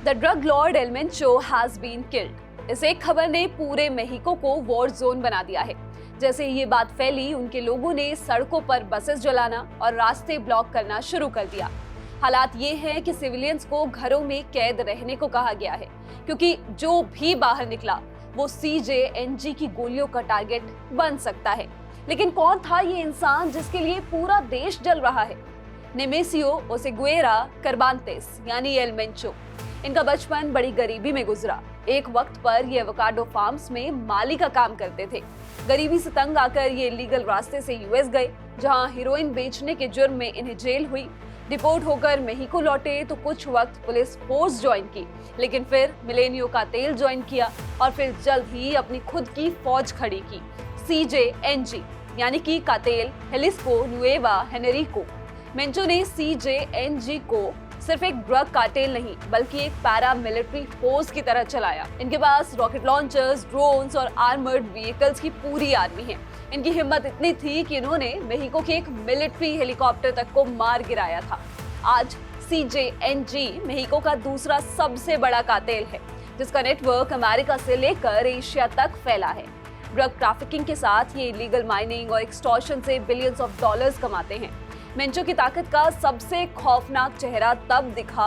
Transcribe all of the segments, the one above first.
The drug lord El Mencho has been killed. इस एक खबर ने पूरे मेहिको को वॉर जोन बना दिया है। जैसे ये बात फैली, उनके लोगों ने सड़कों पर बसेस जलाना और रास्ते ब्लॉक करना शुरू कर दिया। हालात ये हैं कि सिविलियंस को घरों में कैद रहने को कहा गया है, क्योंकि जो भी बाहर निकला वो सीजेएनजी की गोलियों का टारगेट बन सकता है। लेकिन कौन था ये इंसान जिसके लिए पूरा देश जल रहा है? नेमेसियो ओसेगुएरा कार्बांतेस यानी एल मेंचो। इनका बचपन बड़ी गरीबी में गुजरा। एक वक्त पर ये एवोकाडो फार्म्स में माली का काम करते थे। गरीबी से तंग आकर ये इलीगल रास्ते से यूएस गए, जहां हीरोइन बेचने के जुर्म में इन्हें जेल हुई। डिपोर्ट होकर मेहिको लौटे तो कुछ वक्त पुलिस फोर्स ज्वाइन की, लेकिन फिर मिलेनियो का तेल ज्वाइन किया और फिर जल्द ही अपनी खुद की फौज खड़ी की, सीजेएनजी यानी कि कातेल हेलिस्को नुएवा हेनेरिको। मेंचो ने सीजेएनजी को सिर्फ एक ड्रग कार्टेल नहीं, बल्कि एक पैरा मिलिट्री फोर्स की तरह चलाया। इनके पास रॉकेट लॉन्चर्स, ड्रोन्स और आर्मर्ड व्हीकल्स की पूरी आर्मी है। इनकी हिम्मत इतनी थी कि इन्होंने मेहिको के एक मिलिट्री हेलीकॉप्टर तक को मार गिराया था। आज सीजेएनजी मेहिको का दूसरा सबसे बड़ा कार्टेल है, जिसका नेटवर्क अमेरिका से लेकर एशिया तक फैला है। ड्रग ट्रैफिकिंग के साथ ये इलीगल माइनिंग और एक्सटॉर्शन से बिलियंस ऑफ डॉलर्स कमाते हैं। मेंचो की ताकत का सबसे खौफनाक चेहरा तब दिखा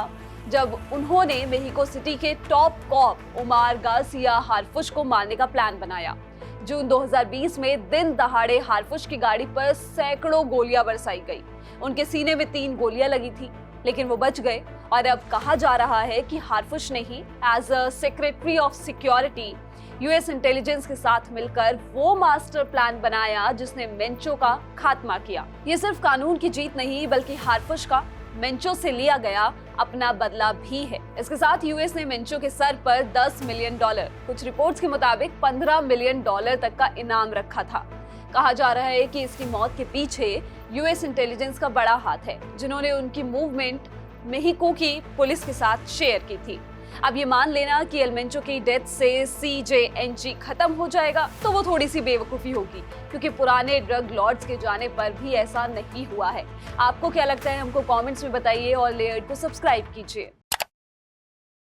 जब उन्होंने मेहिको सिटी के टॉप कॉप उमार गार्सिया हारफुश को मारने का प्लान बनाया। जून 2020 में दिन दहाड़े हारफुश की गाड़ी पर सैकड़ों गोलियां बरसाई गई। उनके सीने में 3 गोलियां लगी थी, लेकिन वो बच गए। और अब कहा जा रहा है कि हारफुश ने ही as a secretary of security US intelligence के साथ मिलकर वो मास्टर प्लान बनाया जिसने मेंचो का खात्मा किया। ये सिर्फ कानून की जीत नहीं, बल्कि हारफुश का मेंचो से लिया गया अपना बदला भी है। इसके साथ यूएस ने मेंचो के सर पर $10 मिलियन, कुछ रिपोर्ट्स के मुताबिक $15 मिलियन तक का इनाम रखा था। कहा जा रहा है कि इसकी मौत के पीछे यूएस इंटेलिजेंस का बड़ा हाथ है, जिन्होंने उनकी मूवमेंट मेहिको की पुलिस के साथ शेयर की थी। अब ये मान लेना कि एल मेंचो की डेथ से सीजेएनजी खत्म हो जाएगा तो वो थोड़ी सी बेवकूफ़ी होगी, क्योंकि पुराने ड्रग लॉर्ड्स के जाने पर भी ऐसा नहीं हुआ है। आपको क्या लगता है, हमको कमेंट्स में बताइए और लेयर्ड को सब्सक्राइब कीजिए।